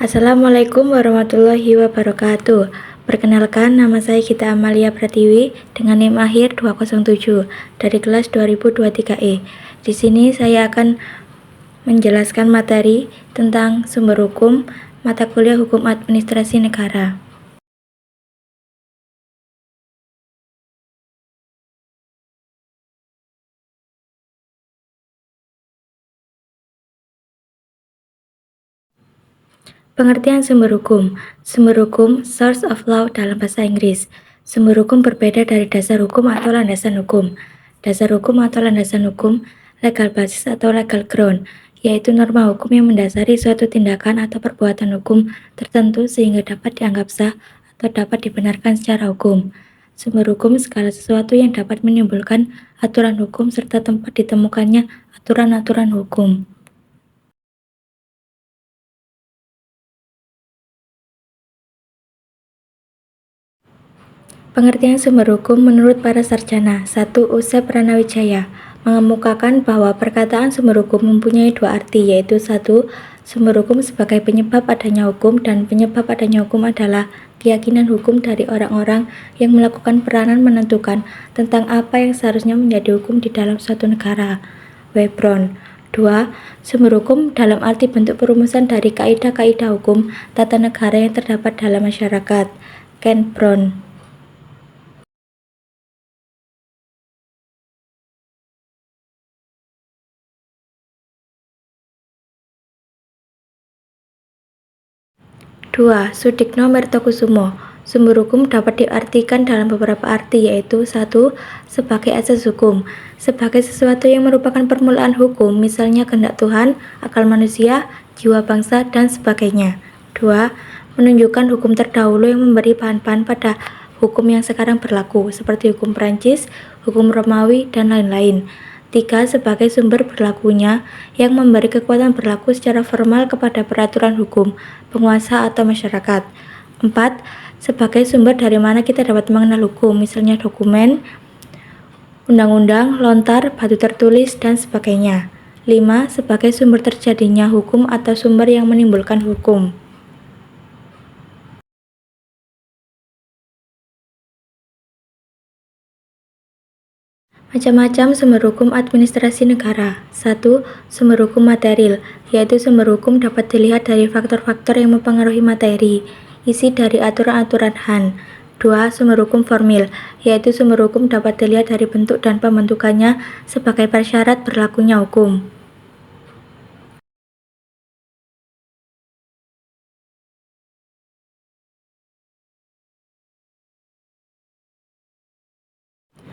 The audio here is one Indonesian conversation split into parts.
Assalamualaikum warahmatullahi wabarakatuh. Perkenalkan, nama saya Gita Amalia Pratiwi dengan NIM akhir 207 dari kelas 2023E. Di sini saya akan menjelaskan materi tentang sumber hukum mata kuliah Hukum Administrasi Negara. Pengertian sumber hukum. Sumber hukum, source of law dalam bahasa Inggris. Sumber hukum berbeda dari dasar hukum atau landasan hukum. Dasar hukum atau landasan hukum, legal basis atau legal ground, yaitu norma hukum yang mendasari suatu tindakan atau perbuatan hukum tertentu sehingga dapat dianggap sah atau dapat dibenarkan secara hukum. Sumber hukum segala sesuatu yang dapat menimbulkan aturan hukum serta tempat ditemukannya aturan-aturan hukum. Pengertian sumber hukum menurut para sarjana. 1. Usep Ranawijaya mengemukakan bahwa perkataan sumber hukum mempunyai dua arti, yaitu 1. Sumber hukum sebagai penyebab adanya hukum, dan penyebab adanya hukum adalah keyakinan hukum dari orang-orang yang melakukan peranan menentukan tentang apa yang seharusnya menjadi hukum di dalam suatu negara. W. Brown. 2. Sumber hukum dalam arti bentuk perumusan dari kaidah-kaidah hukum tata negara yang terdapat dalam masyarakat. Ken Brown. Dua, Sudikno Mertokusumo. Sumber hukum dapat diartikan dalam beberapa arti, yaitu 1. Sebagai asas hukum, sebagai sesuatu yang merupakan permulaan hukum, misalnya kehendak Tuhan, akal manusia, jiwa bangsa, dan sebagainya. 2. Menunjukkan hukum terdahulu yang memberi bahan-bahan pada hukum yang sekarang berlaku, seperti hukum Prancis, hukum Romawi, dan lain-lain. 3. Sebagai sumber berlakunya yang memberi kekuatan berlaku secara formal kepada peraturan hukum, penguasa atau masyarakat. 4. Sebagai sumber dari mana kita dapat mengenal hukum, misalnya dokumen, undang-undang, lontar, batu tertulis, dan sebagainya. 5. Sebagai sumber terjadinya hukum atau sumber yang menimbulkan hukum. Macam-macam sumber hukum administrasi negara. 1. Sumber hukum material, yaitu sumber hukum dapat dilihat dari faktor-faktor yang mempengaruhi materi, isi dari aturan-aturan HAN. 2. Sumber hukum formil, yaitu sumber hukum dapat dilihat dari bentuk dan pembentukannya sebagai persyarat berlakunya hukum.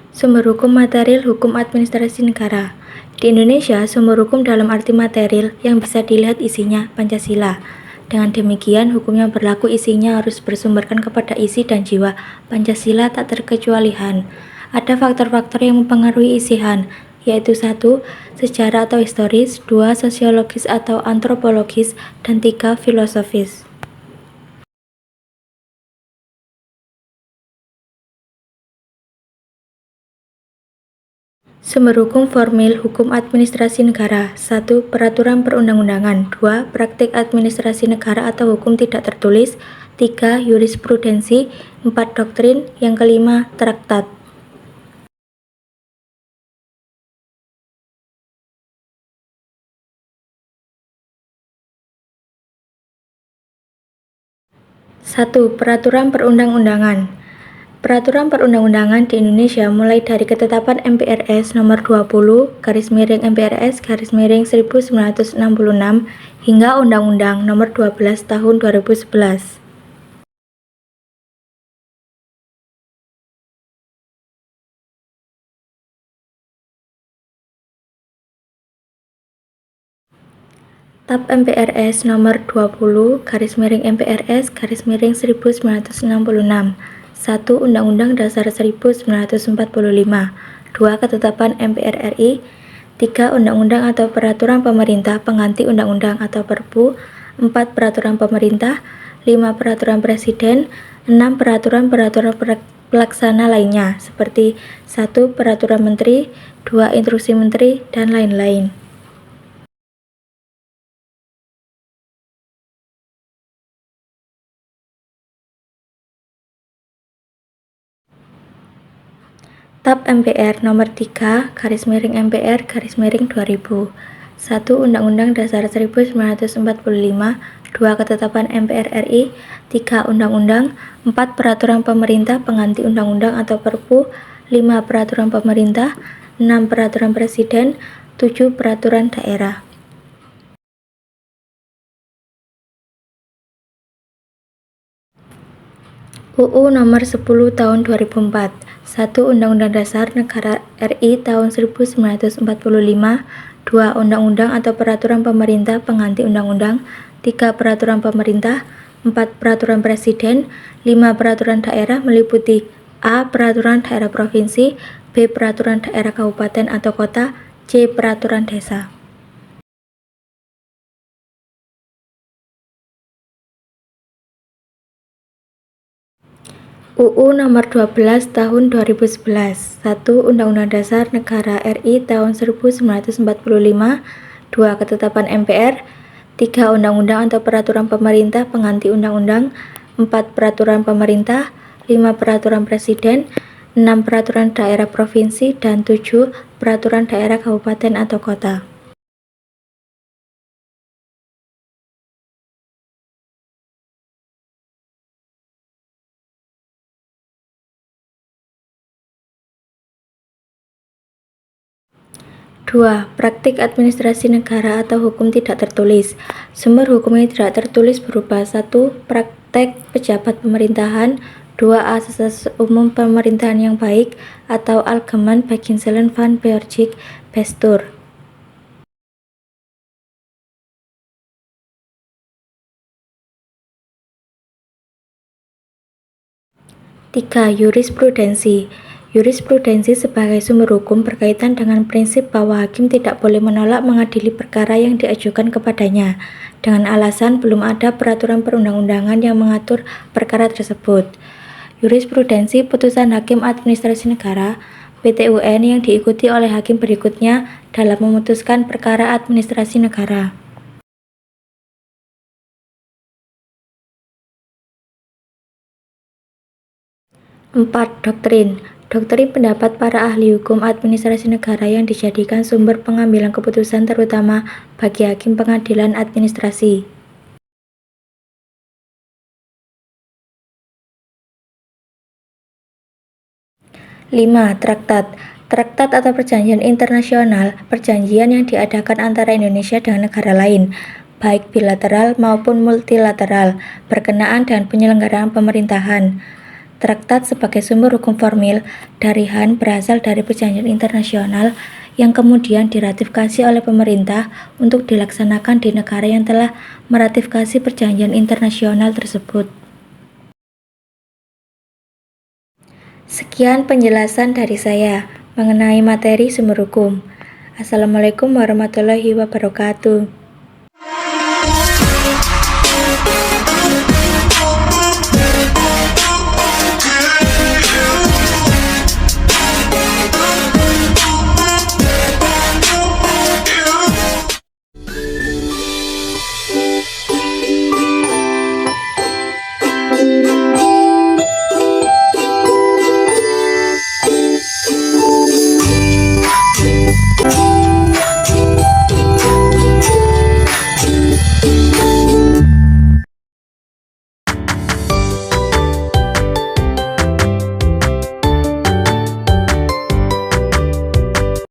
Sumber hukum material hukum administrasi negara. Di Indonesia, sumber hukum dalam arti material yang bisa dilihat isinya Pancasila. Dengan demikian, hukum yang berlaku isinya harus bersumberkan kepada isi dan jiwa Pancasila tak terkecuali HAN. Ada faktor-faktor yang mempengaruhi isi HAN, yaitu 1. Sejarah atau historis, 2. Sosiologis atau antropologis, dan 3. Filosofis. Sumber hukum formil hukum administrasi negara. 1. Peraturan perundang-undangan. 2. Praktik administrasi negara atau hukum tidak tertulis. 3. Jurisprudensi. 4. Doktrin. Yang kelima, traktat. Satu. Peraturan perundang-undangan. Peraturan perundang-undangan di Indonesia mulai dari ketetapan MPRS nomor 20/MPRS 1966 hingga Undang-Undang nomor 12 tahun 2011. TAP MPRS nomor 20/MPRS 1966. 1. Undang-Undang Dasar 1945. 2. Ketetapan MPR RI. 3. Undang-undang atau peraturan pemerintah pengganti undang-undang atau Perpu. 4. Peraturan pemerintah. 5. Peraturan presiden. 6. Peraturan-peraturan pelaksana lainnya seperti 1. Peraturan menteri, 2. Instruksi menteri, dan lain-lain. Staf MPR Nomor 3/MPR/2000. 1. Undang-Undang Dasar 1945. 2. Ketetapan MPR RI. 3. Undang-Undang. 4. Peraturan Pemerintah pengganti Undang-Undang atau Perpu. 5. Peraturan Pemerintah. 6. Peraturan Presiden. 7. Peraturan Daerah. UU Nomor 10 Tahun 2004. 1. Undang-Undang Dasar Negara RI tahun 1945. 2. Undang-Undang atau Peraturan Pemerintah pengganti Undang-Undang. 3. Peraturan Pemerintah. 4. Peraturan Presiden. 5. Peraturan Daerah meliputi A. Peraturan Daerah Provinsi. B. Peraturan Daerah Kabupaten atau Kota. C. Peraturan Desa. UU Nomor 12 Tahun 2011. 1. Undang-Undang Dasar Negara RI tahun 1945. 2. Ketetapan MPR. 3. Undang-Undang atau Peraturan Pemerintah pengganti Undang-Undang. 4. Peraturan Pemerintah. 5. Peraturan Presiden. 6. Peraturan Daerah Provinsi. Dan 7. Peraturan Daerah Kabupaten atau Kota. Dua. Praktik administrasi negara atau hukum tidak tertulis. Sumber hukum yang tidak tertulis berupa 1. Praktek pejabat pemerintahan. 2. Asas umum pemerintahan yang baik atau Allgemeine Beginselen van Bestuur Bestuur. 3. Jurisprudensi. Jurisprudensi sebagai sumber hukum berkaitan dengan prinsip bahwa hakim tidak boleh menolak mengadili perkara yang diajukan kepadanya dengan alasan belum ada peraturan perundang-undangan yang mengatur perkara tersebut. Jurisprudensi putusan Hakim Administrasi Negara (PT-UN) yang diikuti oleh hakim berikutnya dalam memutuskan perkara administrasi negara. 4. Doktrin. Doktrin pendapat para ahli hukum administrasi negara yang dijadikan sumber pengambilan keputusan terutama bagi hakim pengadilan administrasi. 5. Traktat. Traktat atau perjanjian internasional, perjanjian yang diadakan antara Indonesia dengan negara lain, baik bilateral maupun multilateral, berkenaan dengan penyelenggaraan pemerintahan. Traktat sebagai sumber hukum formil dari Han berasal dari perjanjian internasional yang kemudian diratifikasi oleh pemerintah untuk dilaksanakan di negara yang telah meratifikasi perjanjian internasional tersebut. Sekian penjelasan dari saya mengenai materi sumber hukum. Assalamualaikum warahmatullahi wabarakatuh.